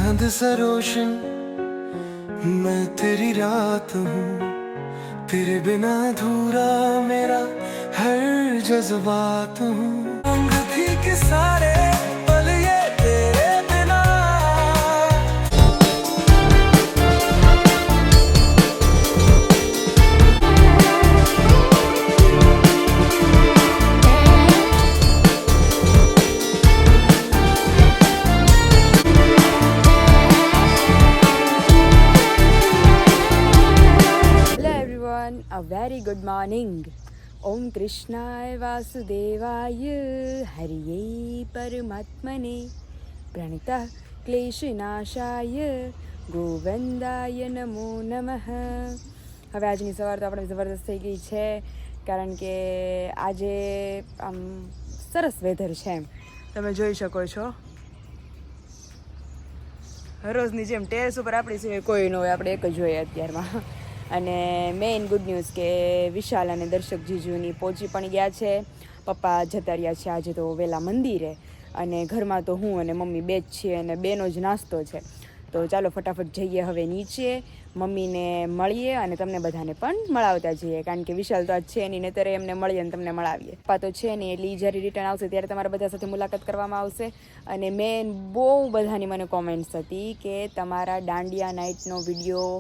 चांद सा रोशन मैं तेरी रात हूँ, तेरे बिना अधूरा मेरा हर जज्बात हूँ। रंग थी के सारे पल ये तेरे बिना। A very good morning. Om Krishnaya Vasudevaya Hariye Paramatmane Pranitah Kleshinashaya Govindaya Namo Namaha. હવે આજની સવાર તો આપણે જબરદસ્ત થઈ ગઈ છે, કારણ કે આજે આમ સરસ વેધર છે. તમે જોઈ શકો છો, રોજની જેમ ટેરેસ ઉપર આપણી સિવાય કોઈ ન હોય, આપણે એક જ હોય અત્યારમાં. અને મેઇન ગુડ ન્યૂઝ કે વિશાલ અને દર્શક જીજુની પહોંચી પણ ગયા છે. પપ્પા જતા રહ્યા છે આજે તો વહેલા મંદિરે, અને ઘરમાં તો હું અને મમ્મી બે જ છીએ, અને બેનો જ નાસ્તો છે. તો ચાલો ફટાફટ જઈએ હવે નીચે, મમ્મીને મળીએ અને તમને બધાને પણ મળાવતા જઈએ, કારણ કે વિશાલ તો આજ છે નહીં, ને ત્યારે એમને મળીએ અને તમને મળાવીએ. પપ્પા તો છે નહીં, એટલે જ્યારે રિટર્ન આવશે ત્યારે તમારા બધા સાથે મુલાકાત કરવામાં આવશે. અને મેન બહુ બધાની મને કોમેન્ટ્સ હતી કે તમારા દાંડિયા નાઇટનો વિડીયો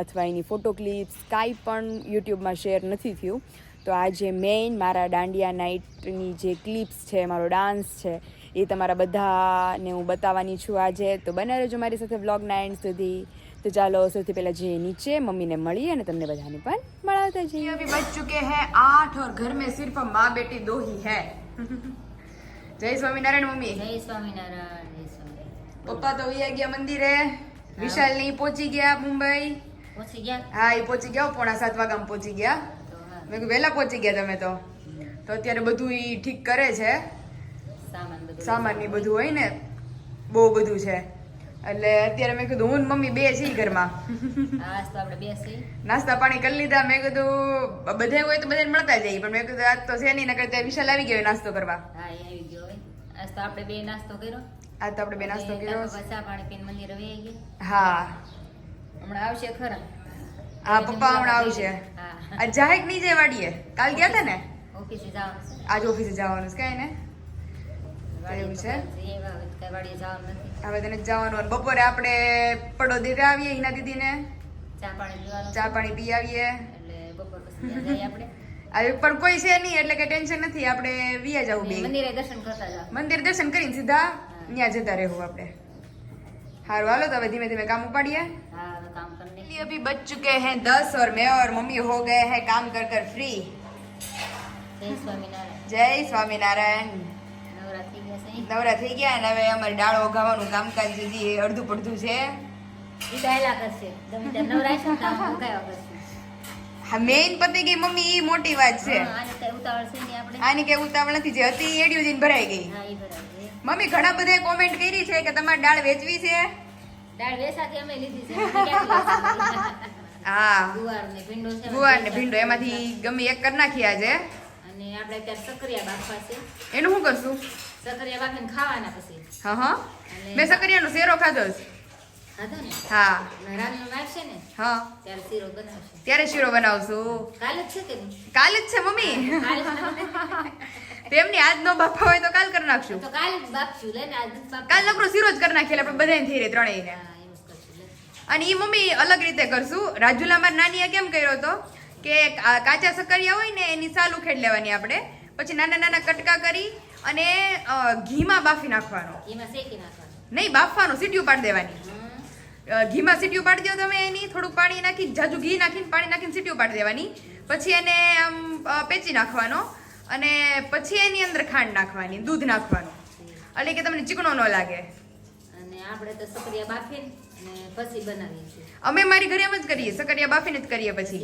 અથવા એની ફોટો ક્લિપ્સ કાંઈ પણ યુટ્યુબમાં શેર નથી થયું. તો આજે મેઇન મારા દાંડિયા નાઇટની જે ક્લિપ્સ છે, મારો ડાન્સ છે, એ તમારા બધાને હું બતાવવાની છું આજે. તો બને રહેજો મારી સાથે વ્લોગના એન્ડ સુધી. તો ચાલો સૌથી પહેલાં જઈએ નીચે, મમ્મીને મળીએ અને તમને બધાને પણ મળાવતા જઈએ. અભી બજ ચુકે हैं 8 और घर में सिर्फ माँ बेटी दो ही है. જય સ્વામિનારાયણ મમ્મી. જય સ્વામિનારાયણ. જય સ્વામિનારાયણ. પપ્પા તો વહી ગયા મંદિરે, વિશાલ ની પહોંચી ગયા મુંબઈ. પહોંચી ગયા? હા, એ પહોંચી ગયા, 6:45 વાગ્યામાં પહોંચી ગયા. મેં કીધું વહેલા પહોંચી ગયા તમે તો અત્યારે બધું ઈ ઠીક કરે છે, સામાન ની બધું હોય ને, બહુ બધું છે. એટલે અત્યારે મેં કીધું હું મમ્મી બે છીએ ઘરમાં. નાસ્તા પાણી કરી લીધા. મેં કીધું બધે હોય તો બધાને મળતા જઈએ, પણ મેં કીધું આજ તો છે નહીં, નકર ત્યાં વિશાલ આવી ગયો નાસ્તો કરવા. આજ તો આપણે બે નાસ્તો કર્યો. આજ તો આપણે બે નાસ્તો કર્યો. ચા પાણી પીને મંદિરે વહી ગયા. હા, હમણાં આવશે ખરા. હા, પપ્પા હમણાં આવશે. આજ જાહેક નહીં જાય વાડીએ, કાલ ગયા હતા ને. ઓફિસે જવાનું છે. આજ ઓફિસે જવાનું છે. કઈ ને એવું છે. વાડીએ જવાનું નથી. હવે તને જવાનું. બપોરે આપણે પડોદરે આવીએ હિના દીદીને, ચા પાણી પીવાનું, ચા પાણી પી આવીએ. એટલે બપોર પછી જઈએ આપણે. હવે પણ કોઈ છે નહીં, એટલે કે ટેન્શન નથી. આપણે વિયા જવું બે મંદિરે દર્શન કરતા જાવ. મંદિર દર્શન કરીને સીધા ત્યાં જતા રહેવું આપણે. હારું, હાલો તો હવે ધીમે ધીમે કામ ઉપાડીએ. હા, કામ કરને. अभी बज चुके हैं 10 और मैं और मम्मी हो गए हैं काम कर कर फ्री. જય સ્વામિનારાયણ. જય સ્વામિનારાયણ. નવરા થઈ ગયા છે. નવરા થઈ ગયા, અને હવે અમારે ડાળો ઓગાવાનું કામકાજ જે અડધું પડધું છે. ઈ ડાયલા કરશે. તમે ત્યાં નવરા છો તો આમ ઉકાયા કરશે. હા, મેઇન પતી ગઈ મમ્મી, ઈ મોટી વાત છે. આને કઈ ઉતાવળ છે ને આપણે. આની કઈ ઉતાવળ નથી, જે હતી એડિયું જઈને ભરાઈ ગઈ. હા, ઈ બરાબર. મમ્મી ઘણા બધા કોમેન્ટ કરી છે કે તમારે દાળ વેચવી છે. દાળ વેસાથી અમે લીધી છે. અમે ક્યાંથી વેચી? હા, ગુવાર ને ભીંડો છે. ગુવાર ને ભીંડો એમાંથી ગમે એક કરી નાખી આજે. અને આપણે અત્યારે સકરિયા બાફવા છે. એનું શું કરશું? સકરિયા બાફીને ખાવાના પછી. હા હા, મેં સકરિયાનો શેરો ખાધો છે. ખાધો ને? હા. રાતનું નાખશે ને હા, ત્યારે શીરો બનાવશે. ત્યારે શીરો બનાવશું. કાલે જ છે કે નહીં? કાલ જ છે મમ્મી. કાલે જ બનાવશે. તેમની આજ નો બાફા હોય તો કાલ કરી નાખશું. તો કાલે જ બાફશું. લે ને આજ જ બાફશું. કાલ નકરો શીરો જ કરી નાખીએ એટલે આપણે બધાને થઈ રહે ત્રણેયને. હા, એવું જ કરશું. લે. અને ઈ મમ્મી અલગ રીતે કરશું. રાજુલા માર નાનીએ કેમ કર્યો હતો કે કાચા સકરિયા હોય ને એની સાલ ઉખેડ લેવાની આપણે, પછી નાના નાના કટકા કરી અને ઘીમાં બાફી નાખવાનો. એમાં શેકી નાખવાનું. નહીં, બાફવાનો, સીટીયું પાડી દેવાની. ઘીમાં સીટીયું પાડી દો તમે એની, થોડુંક પાણી નાખી, જાજુ ઘી નાખીને પાણી નાખીને સીટીયું પાડી દેવાની. પછી એને આમ પેચી નાખવાનો, અને પછી એની અંદર ખાંડ નાખવાની, દૂધ નાખવાનું, એટલે કે તમને ચીકણો ન લાગે. અને આપણે તો સકરિયા બાફીને અને પછી બનાવીએ છીએ. અમે મારી ઘરે એમ જ કરીએ, સકરિયા બાફીને જ કરીએ. પછી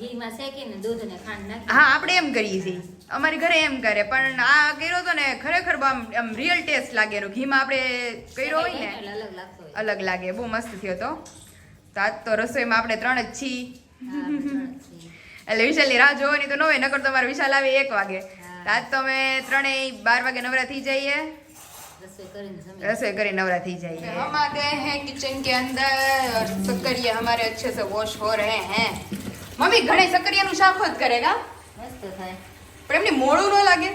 ઘીમાં શેકીને દૂધ ને ખાંડ નાખી. હા, આપણે એમ કરીએ છીએ, અમારી ઘરે એમ કરે. પણ આ કર્યો તો ને ખરેખર આમ રિયલ ટેસ્ટ લાગે એનો. ઘીમાં આપણે કર્યો હોય ને એટલે અલગ લાગતો હોય. અલગ લાગે. બહુ મસ્ત થયો તો. તો આજ તો રસોઈમાં આપણે 3 જ છીએ. હા, આપણે ત્રણ જ છીએ. એટલે વિશાલની રાહ જોવાની તો ન હોય, નકર તો અમારે વિશાલ આવે 1 વાગે. આજ તો અમે 3 12 વાગે નવરા થઈ જઈએ. रसोई કરીને જમી रसोई करे नवरा थी जाइए। हम आ गए हैं किचन के अंदर और सक्करिया हमारे अच्छे से वॉश हो रहे हैं। मम्मी घणे सक्करिया નું શાક હોત કરેગા મસ્ત થાય પણ એમને મોળું ન લાગે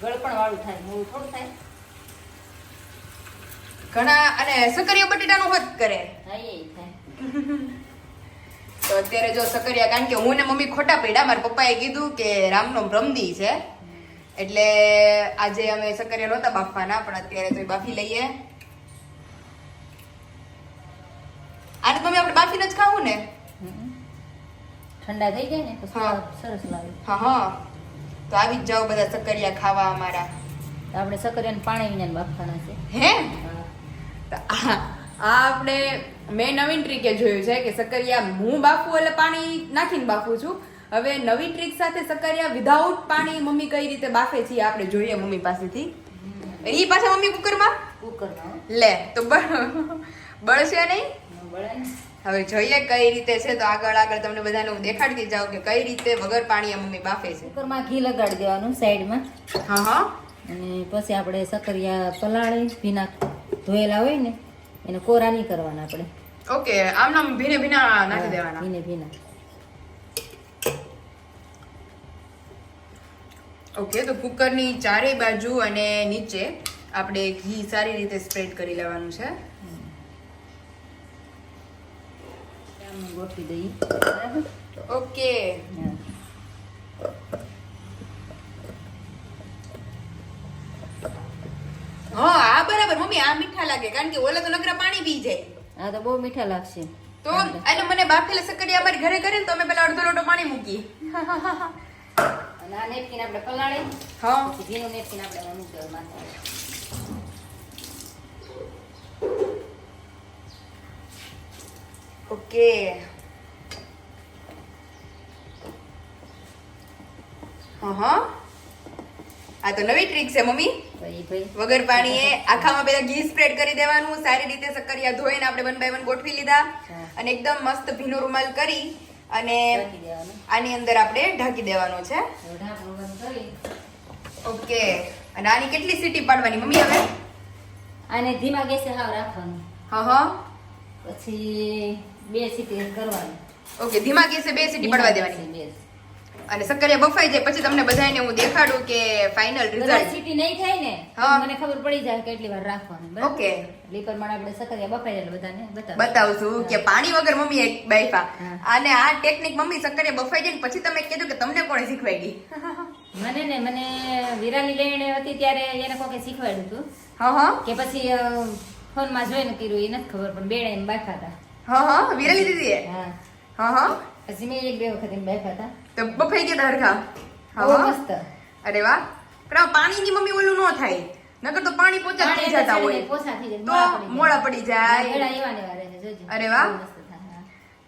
ગળપણ વાળું થાય મોળું થોડું થાય ઘણા અને સક્કરિયા બટેટાનું હોત કરે થાય એ થાય તો અત્યારે જો સક્કરિયા કારણ કે હું ને મમ્મી ખોટા પડ્યા મારા પપ્પાએ કીધું કે રામનો બ્રહ્મદી છે એટલે આજે અમે સક્કરિયા નહોતા બાફવાના પણ અત્યારે તો બાફી લઈએ આને મમ્મી આપણે બાફીને જ ખાવું ને ઠંડા થઈ જાય ને તો હા. સરસ લાગે હા તો આવી જ જાઓ બધા સક્કરિયા ખાવા અમારા તો આપણે સક્કરિયાને પાણી વિના બાફવાના છે હે હા. તો આ આપણે મેં નવીન ટ્રીકે જોયું છે કે સક્કરિયા હું બાફું એટલે પાણી નાખીને બાફું છું હવે નવી ટ્રીક સાથે સક્કરિયા વિધાઉટ પાણી મમ્મી કઈ રીતે બાફે છે એ આપણે જોઈએ મમ્મી પાસેથી એ પાછા મમ્મી કુકરમાં કુકરમાં લે તો બળશે નહીં બળે ને હવે જોઈએ કઈ રીતે છે તો આગળ તમને બધાને હું દેખાડતી જાઉં કે કઈ રીતે વગર પાણીએ મમ્મી બાફે છે કુકરમાં ઘી લગાડી દેવાનું સાઈડમાં હા હા અને પછી આપણે સક્કરિયા પલાળી ભીના ધોયેલા હોય ને એને કોરા નહીં કરવાના આપણે ઓકે આમ નામ ભીને ભીના નાખી દેવાના ભીને ભીના ઓકે તો કુકરની ચારેય બાજુ અને નીચે આપણે ઘી સારી રીતે સ્પ્રેડ કરી લેવાનું છે આમ ગોઠવી દઈએ બરાબર ઓકે હા. હા આ બરાબર મમ્મી આ મીઠા લાગે કારણ કે ઓલા તો નકરા પાણી પી જાય આ તો બહુ મીઠા લાગશે તો અને મને બાફેલા સક્કરિયા અમારી ઘરે કરે ને તો અમે પેલા અડધો લોટો પાણી મૂકી અને આ નેપકિન આપણે પલાળી હા પછી ભીનું નેપકિન આપણે એમાં મૂકી દેવાનું માથે. ઓકે હા આ તો નવી ટ્રીક છે મમ્મી પછી ભાઈ વગર પાણીએ આખામાં પેલા ઘી સ્પ્રેડ કરી દેવાનું સારી રીતે સક્કરિયા ધોઈને આપણે 1 બાય 1 ગોઠવી લીધા હા. અને એકદમ મસ્ત ભીનો રૂમાલ કરી અને ઢાંકી દેવાનું આની અંદર આપણે ઢાંકી દેવાનું છે હવે ઢાંકણું બંધ કરી ઓકે અને આની કેટલી સીટી પાડવાની મમ્મી હવે આને ધીમા ગેસે હાવ રાખવાનું હા હા પછી 2 સીટી કરવાની ઓકે ધીમા ગેસે 2 સીટી પડવા દેવાની બે અને સક્કરિયા બફાઈ જાય પછી તમને બધાને હું દેખાડું કે ફાઇનલ બધા રિઝલ્ટ સીટી નહીં થાય ને હા. મને ખબર પડી જાય કેટલી વાર રાખવાનું બરાબર ઓકે એટલે ઈ પ્રમાણે આપણે સક્કરિયા બફાઈ જાય એટલે બધાને બતાવીએ. બતાવું છું કે પાણી વગર મમ્મી એક બાઈફા હા. અને આ ટેકનિક મમ્મી સક્કરિયા બફાઈ જાય ને પછી તમે કીધું કે તમને કોણે શીખવાડી મને વિરાની લેણ હતી ત્યારે એને કોકે શીખવાડ્યું હતું હા હા કે પછી ફોનમાં જોઈને કર્યું એ નથી ખબર પણ બેડે એમ બાફા હતા હા હા વિરલી દીદી હા હા હા પછી મેં 1-2 વખત એમ બાફા હતા તો બફાઈ ગયા તા હરખા હા બહુ હા મસ્ત અરે વાહ પણ આ પાણીની મમ્મી ઓલું ન થાય નકર તો પાણી પોચા થઈ જતા હોય પોસા થઈ જાય તો મોળા પડી જાય બેડા એવા ને એવા રહે છે, જોજો. અરે વાહ. બહુ મસ્ત થાય, હા.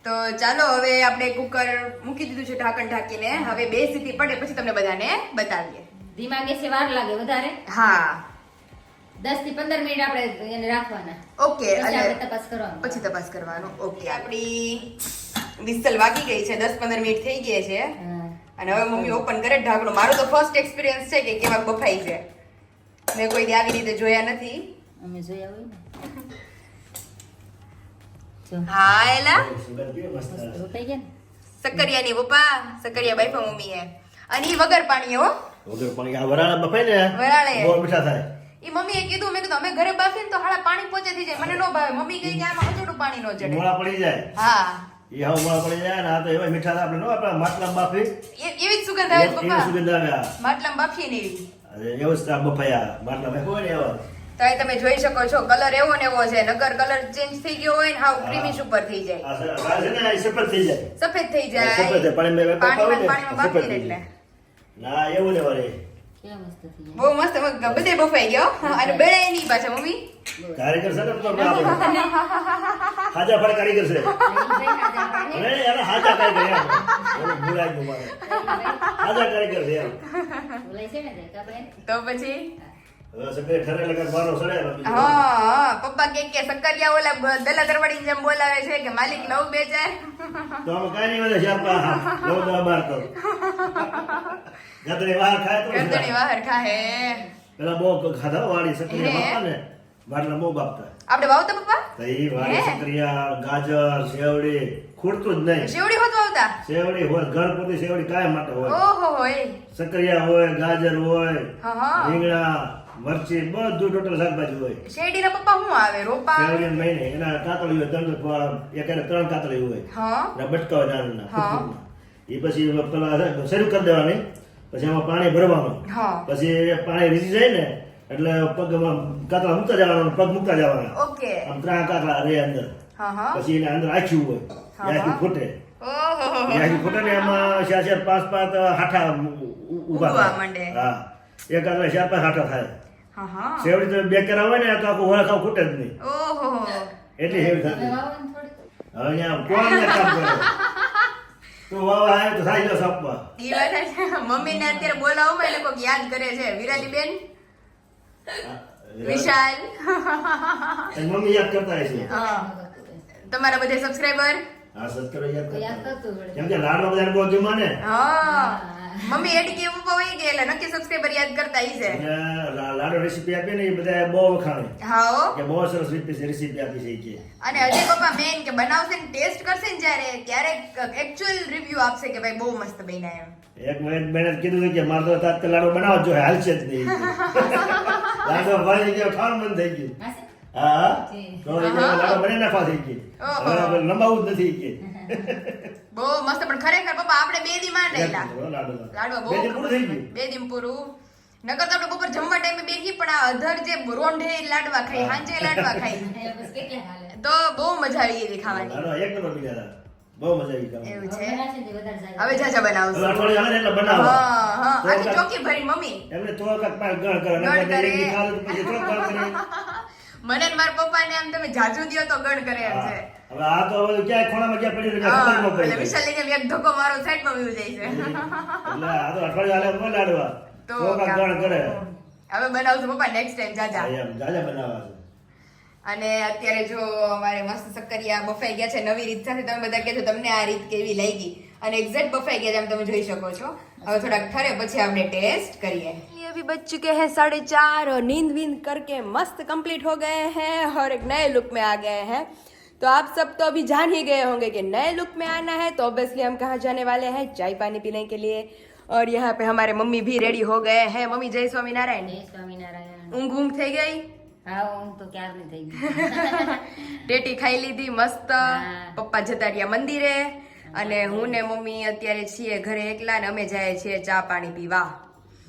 તો ચાલો હવે આપણે કુકર મૂકી દીધું છે ઢાંકણ ઢાંકીને હવે 2 સીટી પડે પછી તમને બધાને બતાવીએ ધીમા ગેસે વાર લાગે વધારે હા 10 થી 15 મિનિટ આપણે એને રાખવાના ઓકે પછી અને આપણે તપાસ કરવાનું પછી તપાસ કરવાનું ઓકે આપણી વિસલ વાગી ગઈ છે 10-15 મિનિટ થઈ ગઈ છે હા. અને હવે મમ્મી ઓપન કરે ઢાંકણું મારો તો ફર્સ્ટ એક્સપિરિયન્સ છે કે કેવા બફાઈ છે મેં કોઈ દી આવી રીતે જોયા નથી અમે જોયા હોય ને જો હા એલા મસ્ત બફાઈ ગયા ને સક્કરિયાની પપ્પા સક્કરિયા બાઈફા મમ્મીએ અને ઈ વગર પાણી હો વગર પાણી આ વરાળા બફાય ને વરાળે. બહુ મીઠા થાય ઈ મમ્મીએ કીધું મેં કીધું અમે ઘરે બાફીને તો હાલા પાણી પોચે થઈ જાય મને નો ભાવે મમ્મી કહે કે આમાં અજોડું પાણી નો ચડે મોળા પડી જાય હા એ હાવ મોળા પડી જાય ને આ તો એવા મીઠા થાય. આપણે નો આપણા માટલા બાફી એવી જ સુગંધ આવે છે એવી પપ્પા સુગંધ આવે આ. માટલામાં બાફીએ ને એવી અરે એવું જ આ બફાયા માટલા બાફ્યા હોય ને એવા તો અહીં તમે જોઈ શકો છો કલર એવો ને એવો છે નગર કલર ચેન્જ થઈ ગયો હોય ને હાવ ક્રીમી ઉપર થઈ જાય આ છે ને આ સફેદ થઈ જાય સફેદ થઈ જાય સફેદ થાય. પાણીમાં પાણીમાં બાફીને સફેદ થઈ એટલે જાય. ના એવું ને વરે કેવા મસ્ત થઈ ગયા બહુ મસ્ત બધે બફાઈ ગયો અને બેળાય નહીં પાછા મમ્મી કારીગર છે ને તો આપણે હાજા ફળ કારીગર છે અરે એને હાજા કારીગર એમ ઓલું ભૂલાઈ ગયું મારે હાજા કારીગર છે એમ બોલાય છે ને તે કાપડે તો પછી હવે સગડે ઠરે લગન મારો સડે હા પપ્પા કે સક્કરિયા ઓલા દલા દરવાડી જેમ બોલાવે છે કે માલિક લવ બે ચાર તો અમે કાઈ નહીં વધે શ્યામ લો દવા બાર તો ગદરે વાર ખાય તો ગરદણી બહાર ખાહે પેલા બહુ ખાધા વાળી સક્રિયા હે? બાપા ને વાટલા બહુ બાપતા. આપણે વાવતા પપ્પા તો એ વાળી હે? સક્રિયા, ગાજર, શેવડી ખૂટતું જ નહીં. શેવડી હોત વાવતા શેવડી હોય, ઘર પૂરતી શેવડી કાયમ માટે હોય. ઓહો હોય સક્રિયા હોય, ગાજર હોય, હા હા રીંગણા, મરચી, બધું ટોટલ શાકભાજી હોય. શેરડીના પપ્પા શું આવે રોપા આવે? શેવડી મહિને એના કાતળી હોય, એક એને 3 કાતળી હોય. હા એના બટકા હોય નાના હા. નાના. એ પછી પેલા શરૂ કરી દેવાની, પછી એમાં પાણી ભરવાનું. હા પછી પાણી રીસી જાય ને એટલે પગમાં કાતરા મૂકતા જવાના, પગ મૂકતા જવાના. ઓકે આમ 3 કાતરા રે અંદર. હા હા પછી એને અંદર આખ્યું હોય, હા, એ આખી હા. ફૂટે. ઓહો એ આખી ફૂટે ને એમાં 4 5 હાઠા ઉગવા ઉભા માંડે. હા, એક કાતરા 4 5 હાઠા થાય. હા હા શેવડી તો 2 કેરા હોય ને તો આખું વળખાવ ફૂટે જ નહીં. ઓહો એટલી હેવી તમે થતી. વાવો ને થોડીક. હવે અહીંયા કોણ ને કામ કરે? તો વાવા આવે તો થાય જશે આપવા. ઈ વાત છે. મમ્મીને અત્યારે બોલાવો એ લોકો યાદ કરે છે વિરાલી બેન વિશાલ અને મમ્મી યાદ કરતા હશે. હા તમારા બધા સબસ્ક્રાઇબર હા, સત્તર યાદ યાદ કરતા. કરતું પડે. કેમ કે લાડવા બધાને બહુ ગમે ને. હા મમ્મી એડી કે પપ્પા હોય કે એટલે નક્કી સબસ્ક્રાઇબર યાદ કરતા ઈ છે અને લાડો રેસીપી આપી ને એ બધા બહુ વખાણે હા હો. કે બહુ સરસ રેસીપી આપી છે કે. અને અજય પપ્પા મેન કે બનાવશે ને ટેસ્ટ કરશે ને ત્યારે એકચ્યુઅલ રિવ્યુ આપશે કે ભાઈ બહુ મસ્ત બન્યા એમ એક મહિને કીધું હતું કે મારે તો તાત્કાલિક લાડો બનાવવા જ જોઈએ, હાલશે જ નહીં. લાડો ભાઈ કે ખાવાનું બંધ થઈ ગયું. હાશે? હા, જી. તો એ કે લાડો બને નાખવા થઈ ગઈ. ઓહો. હવે લંબાવું જ નથી કે. બહુ મસ્ત પણ ખરેખર પપ્પા આપણે બે દી માંડેલા લાડવા. લાડવા બે દી પૂરું થઈ ગયું. બે દિન પૂરું નકર તો આપણે બપોર જમવા ટાઈમે બેસી પણ આ અધર જે રોંઢે લાડવા ખાઈ હાંજે લાડવા ખાઈ એ બસ કેટલા હાલે. તો બહુ મજા આવી ગઈ ખાવાની લાડવા એક નંબર બન્યા હતા. બહુ મજા આવી ખાવાની. એવું હવે છે બનાવશે ને તે વધારે સારું. હવે જાજા હવે બનાવશું અઠવાડિયે હાલે ને એટલે બનાવો. હા હા તો આખી કાંઈક- ચોકી ભરી મમ્મી એમને તો કાંઈક પાંચ ગણ કરે. ગણ નહીંતર કરે. એક દી ખાધું તો પછી થોડુંક ગણ કરે. મને ને મારા પપ્પાને આમ તમે જાજુ દ્યો તો ગણ કરે એમ છે હવે આ તો હવે ક્યાંય ખોણામાં ક્યાં પડી રહ્યું, હા, ખતરનાક પડી એટલે ગયું. વિશાલ લઈને એક ધક્કો મારો સાઈડમાં વયું જાય છે એટલે આ તો અઠવાડિયે હાલે ઉપર લાડવા. તો તો કાંઈક ગણ કરે. હવે બનાવશું પપ્પા નેક્સ્ટ ટાઈમ જાજા હા, એમ જાજા બનાવવા છે. અને અત્યારે જો અમારે મસ્ત સક્કરિયા બફાઈ ગયા છે નવી રીત સાથે તમે બધા કહેજો તમને આ રીત કેવી લાગી અને એક્ઝેક્ટ બફાઈ ગયા છે, આમ તમે જોઈ શકો છો. હવે થોડાક ઠરે પછી આપણે ટેસ્ટ કરીએ. अभी बज चुके हैं 4:30 और नींद वींद करके मस्त कंप्लीट हो गए हैं और एक नए लुक में आ गए हैं. तो आप सब तो अभी जान ही गए होंगे कि नए लुक में आना है तो ऑब्वियसली हम कहाँ जाने वाले हैं चाय पानी पीने के लिए. और यहाँ पे हमारे मम्मी भी रेडी हो गए हैं. मम्मी जय स्वामीनारायण. જય સ્વામિનારાયણ. ઊંઘ ઊંઘ થઈ ગઈ હા હું તો ક્યારની થઈ ગઈ. ટેટી ખાઈ લીધી મસ્ત. હા. પપ્પા જતા રહ્યા મંદિરે અને હું ને મમ્મી અત્યારે છીએ ઘરે એકલા ને અમે જાય છીએ ચા પાણી પીવા.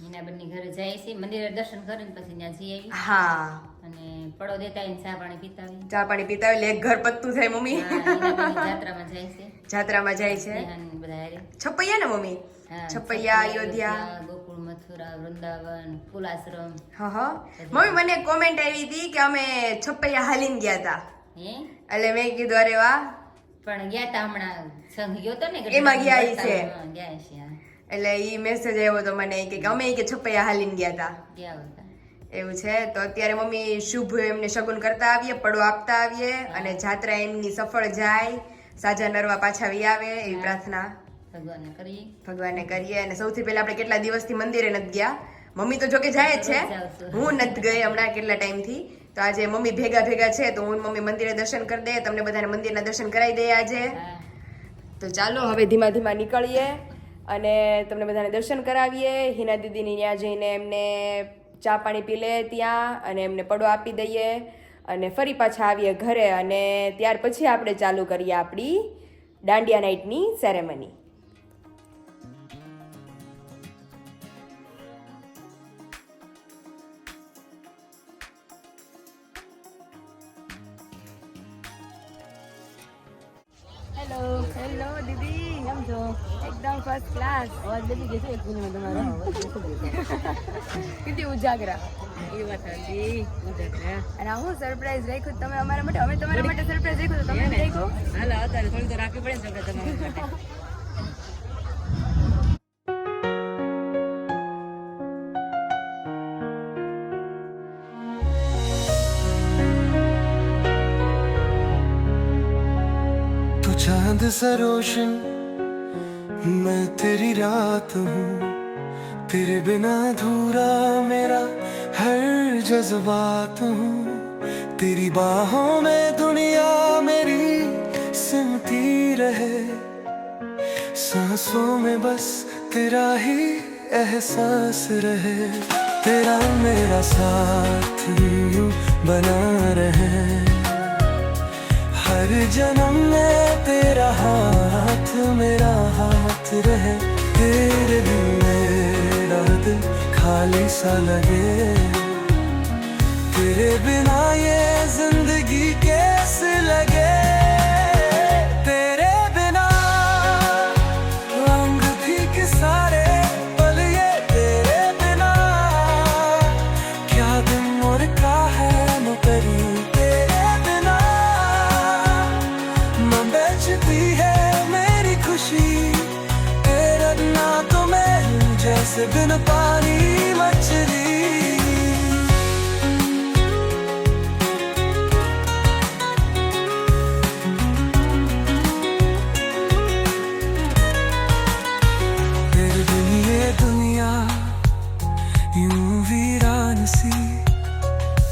એના બંને ઘરે જાય છે મંદિરે દર્શન કરીને પછી ત્યાં જઈ આવી હા અને પડો દેતા આવીને ચા પાણી પીતા આવી. ચા પાણી પીતા હોય એટલે એક ઘર પત્તું થાય મમ્મી. હા, એના બંને જાત્રામાં જાય છે. જાત્રામાં જાય છે સ્નેહાન બધા હારે. છપૈયા ને મમ્મી હા, છપૈયા અયોધ્યા. ગોકુળ, મથુરા, વૃંદાવન, ફુલાશ્રમ. હા હા મમ્મી મને કોમેન્ટ આવી હતી કે અમે છપૈયા હાલીને ગયા હતા હે એટલે મેં કીધું અરે વાહ. પણ ગયા તા હમણાં સંઘ ગયો તો ને એમાં ગયા ઈ છે. હા, ગયા છે હા. એટલે ઈ મેસેજ આવ્યો તો મને કે અમે ઈ કે છપૈયા હાલીને ગયા હતા ગયા હતા. એવું છે. તો અત્યારે મમ્મી શુભ એમને શગુન કરતા આવીએ પડો આપતા આવીએ અને જાત્રા એમની સફળ જાય સાજા નરવા પાછા વી આવે એવી પ્રાર્થના ભગવાનને કરીએ. ભગવાનને કરીએ. અને સૌથી પહેલા આપણે કેટલા દિવસથી મંદિરે નથી ગયા. મમ્મી તો જોકે જાય જ છે, હું નથી ગઈ હમણાં કેટલા ટાઈમથી. તો આજે મમ્મી ભેગા ભેગા છે તો હું ને મમ્મી મંદિરે દર્શન કરી દે, તમને બધાને મંદિરના દર્શન કરાવી દઈએ આજે. હા. તો ચાલો હવે ધીમા ધીમા નીકળીએ અને તમને બધાને દર્શન કરાવીએ. હિના દીદીની ત્યાં જઈને એમને ચા પાણી પી લે ત્યાં અને એમને પડો આપી દઈએ અને ફરી પાછા આવીએ ઘરે અને ત્યાર પછી આપણે ચાલુ કરીએ આપણી દાંડિયા નાઇટની સેરેમની. હેલો હેલો દીદી, કેમ છો? એકદમ ફર્સ્ટ ક્લાસ. અવાજ બધી જશે એક મિનિટ તમારો અવાજ કેટલી ઉજાગરા. એ વાત હતી ઉજાગરા. અને હું સરપ્રાઈઝ રાખ્યું તમે અમારા માટે, અમે તમારા માટે સરપ્રાઈઝ રાખ્યું તો તમે રાખ્યું. હાલો અત્યારે થોડી તો રાખવી પડે ને આપણે તમારા માટે. तू चांद सा रोशन मैं तेरी रात हूँ, तेरे बिना अधूरा मेरा हर जज्बात हूँ, तेरी बाहों में दुनिया मेरी सिमटी रहे, सांसों में बस तेरा ही एहसास रहे। तेरा मेरा साथ यूं बना रहे, हर जन्म में तेरा हाथ मेरा हाथ रहे। तेरे बिन मेरा दिल खाली सा लगे, तेरे बिना ये जिंदगी कैसे लगे। तेरे बिना रंग फीके सारे पल ये, तेरे बिना क्या दिन और का है न करी। तेरे बिना न बचती है मेरी खुशी, तेरे बिना तो मैं जैसे बिन पानी मछली। तेरे बिन ये दुनिया यूं वीरान सी,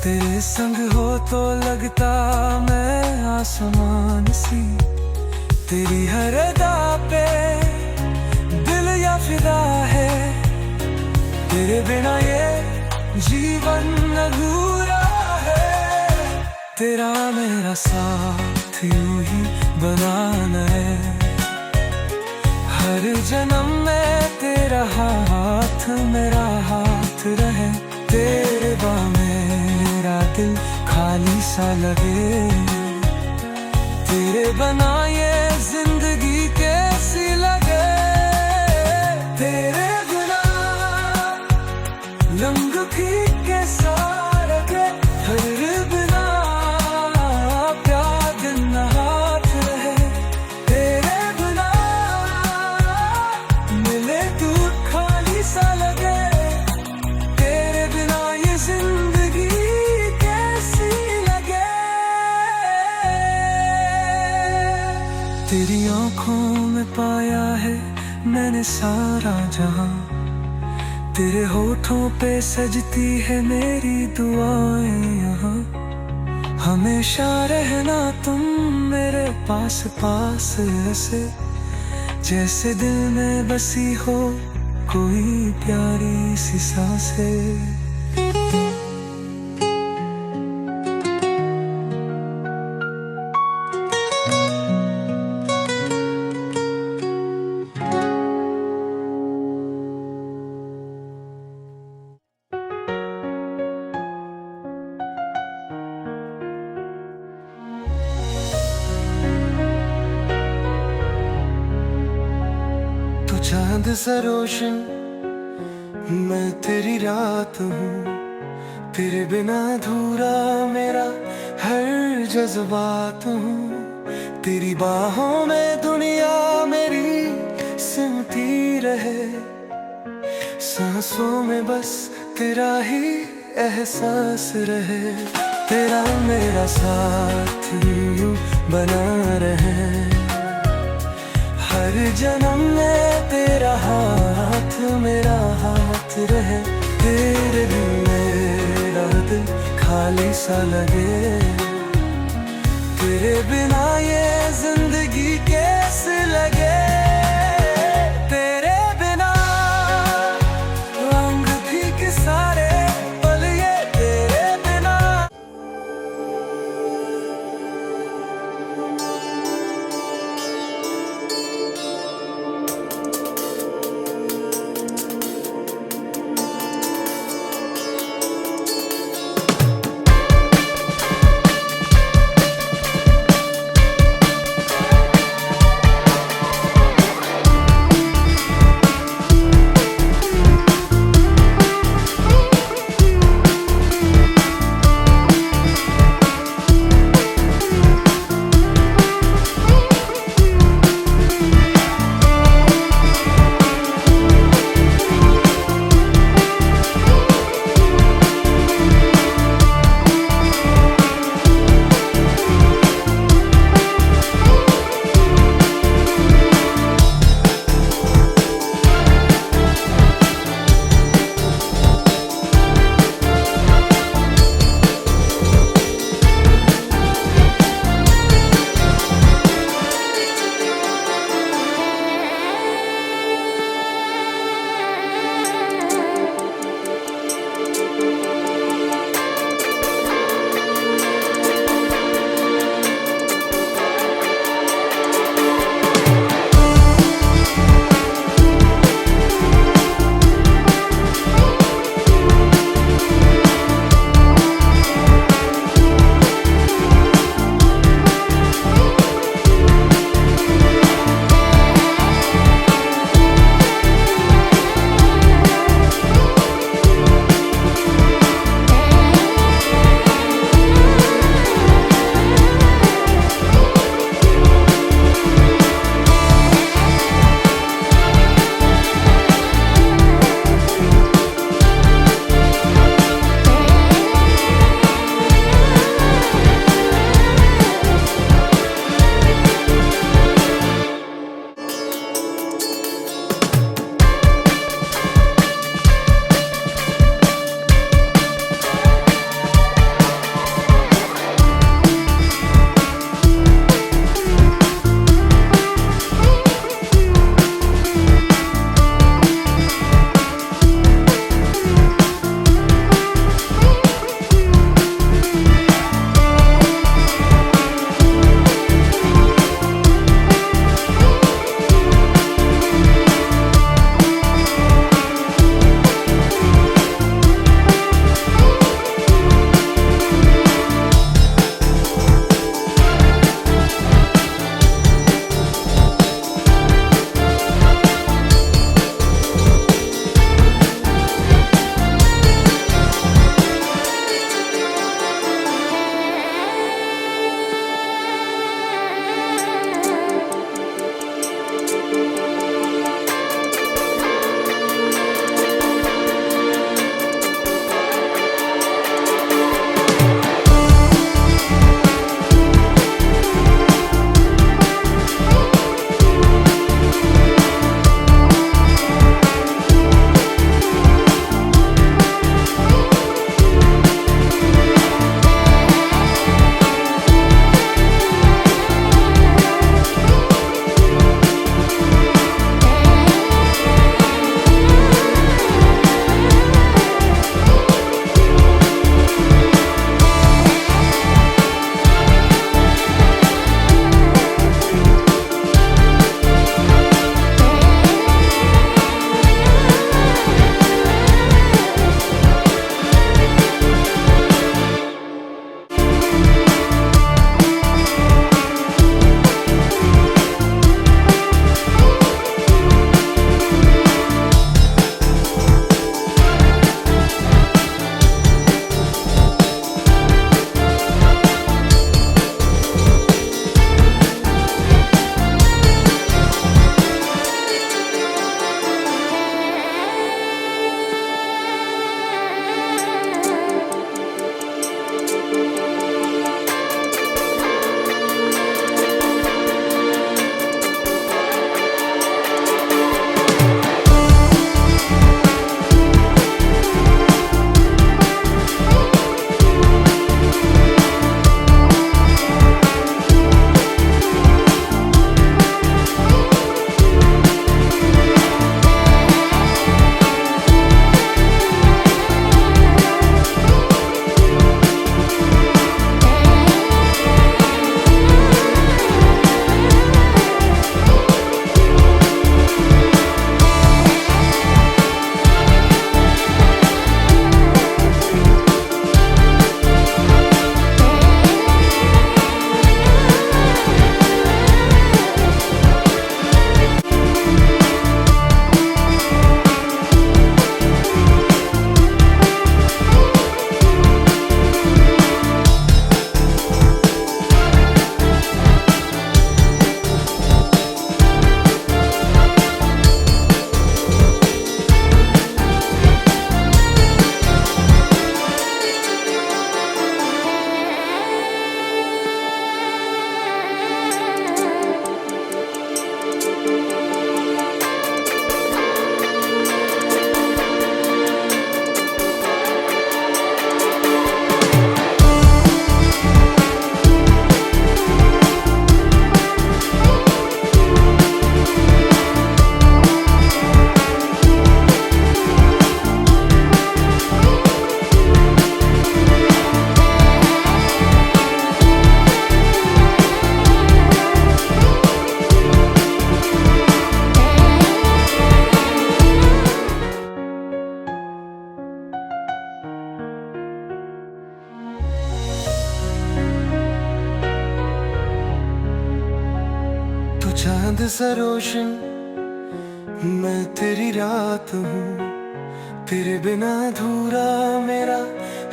तेरे संग हो तो लगता मैं आसमान सी। तेरी हर अदा पे दिल या फिदा है, तेरे बिना ये जीवन अधूरा है। तेरा मेरा साथ यूं ही बनाना है, हर जन्म में तेरा हाथ मेरा हाथ रहे। तेरे बा मेरा दिल खाली सा लगे, तेरे बना ये जिंदगी कैसी लगे। तेरे बिना रंग फीके सारे के, हर बिना प्यार दिन हाथ रहे। तेरे बिना मिले तू खाली सा लगे, तेरे बिना ये जिंदगी कैसी लगे। तेरी आंखों में पाया है मैंने सारा जहां, तेरे होठों पे सजती है मेरी दुआएं यहाँ। हमेशा रहना तुम मेरे पास पास, ऐसे जैसे दिल में बसी हो कोई प्यारी सी सांसें। चांद सा रोशन मैं तेरी रात हूँ, तेरे बिना अधूरा मेरा हर जज्बात हूँ। तेरी बाहों में दुनिया मेरी सिमटी रहे, सांसों में बस तेरा ही एहसास रहे। तेरा मेरा साथ यूं बना रहे, हर जन्म में तेरा हाथ मेरा हाथ रहे। तेरे बिन मेरा दिल खाली सा लगे, तेरे बिना ये जिंदगी कैसे लगे। तेरे बिना रंग फीके सारे पल ये, तेरे बिना। चांद सा रोशन मैं तेरी रात हूँ, तेरे बिना अधूरा मेरा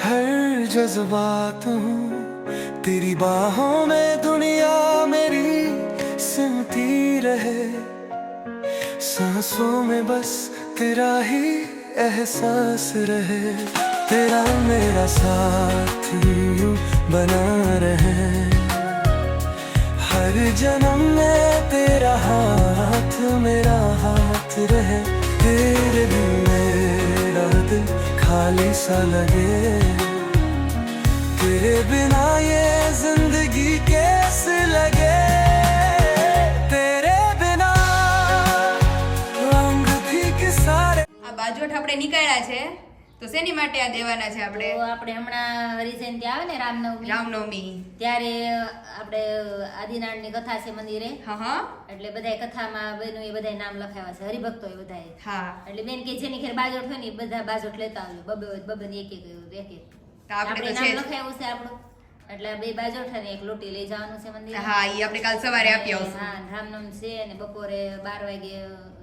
हर जज्बात हूँ। तेरी बाहों में दुनिया मेरी सिमटी रहे, सांसों में बस तेरा ही एहसास रहे। तेरा मेरा साथ यूं बना रहे, हर जन्म में तेरा हाथ मेरा हाथ रहे। तेरे बिन मेरा दिल खाली सा लगे, तेरे बिना ये जिंदगी कैसे लगे। तेरे बिना रंग फीके सारे। આ બાજોઠ આપણે નીકળ્યા છે તો શેની માટે આ દેવાના છે આપણે? તો આપણે હમણાં હરિજયંતી આવે ને રામનવમી ત્યારે આપણે આદિનારાયણની કથા છે મંદિરે, હા એટલે બધાય કથામાં બહેનો એ બધાય નામ લખાવ્યા છે, હરિભક્તો એ બધાય. હા એટલે બેન કે જેની ઘેર બાજોઠ હોય ને એ બધા બાજોઠ લેતા આવ્યો, બબે ને એક તો આપણે તો નામ છે જ. લખાયું છે આપણું, એટલે બે બાજોઠ અને એક લોટી લઈ જવાનું છે મંદિરે. હા ઈ આપણે કાલ સવારે આપી આવશું. હા, રામનવમી છે અને બપોરે 12 વાગે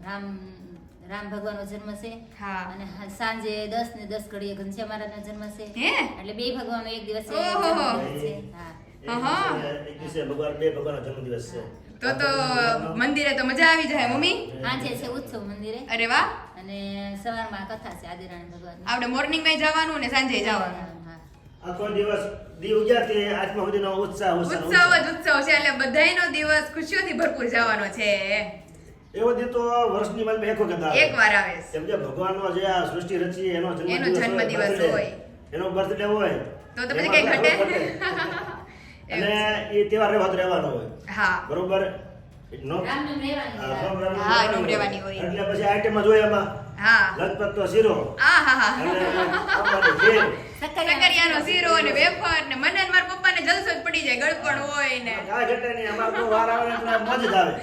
રામ ભગવાનનો જન્મ છે. હા. અને સાંજે 10 ને 10 ઘડીએ ઘનશ્યામ મહારાજનો જન્મ છે. હે? એટલે બે ભગવાનનો એક દિવસ છે. ઓહોહો. છે. હા. હા. એક દિવસે ભગવાનનો જન્મદિવસ છે. તો મંદિરે તો મજા આવી જાય મમ્મી. સાંજે છે ઉત્સવ મંદિરે અરે વાહ. અને સવારમાં કથા છે આદિનારાયણ ભગવાનની. આપણે મોર્નિંગ માં જવાનું ને સાંજે જવાનું. હા. આખો દિવસ દી ઉગ્યા તે આત્મા સુધીનો ઉત્સાહ ઉત્સવ જ ઉત્સવ છે એટલે બધાયનો દિવસ ખુશીઓથી ભરપૂર જવાનો છે. એવો દી તો વર્ષની માં એક વખત આવે. એક વાર આવે છે. કેમ કે ભગવાનનો જે આ સૃષ્ટિ રચી એનો જન્મદિવસ birthday, હોય. એનો બર્થડે હોય તો પછી કઈ ઘટે? અને એ તહેવાર રહેવાનો હોય. હા. બરોબર નો રામનવમી રહેવાની. હા, નોમ રહેવાની હોય. એટલે પછી આઈટમ જ હોય એમાં હા. લગભગ તો શીરો આ હા હા. અને આપવાની ખીર. સકરિયાનો શીરો અને વેફર ને મને ને મારા પપ્પાને જલસો જ પડી જાય, ગળપણ હોય ને. કાંઈ ઘટે નહીં, અમારે તો વાર આવે એટલે મોજ જ આવે.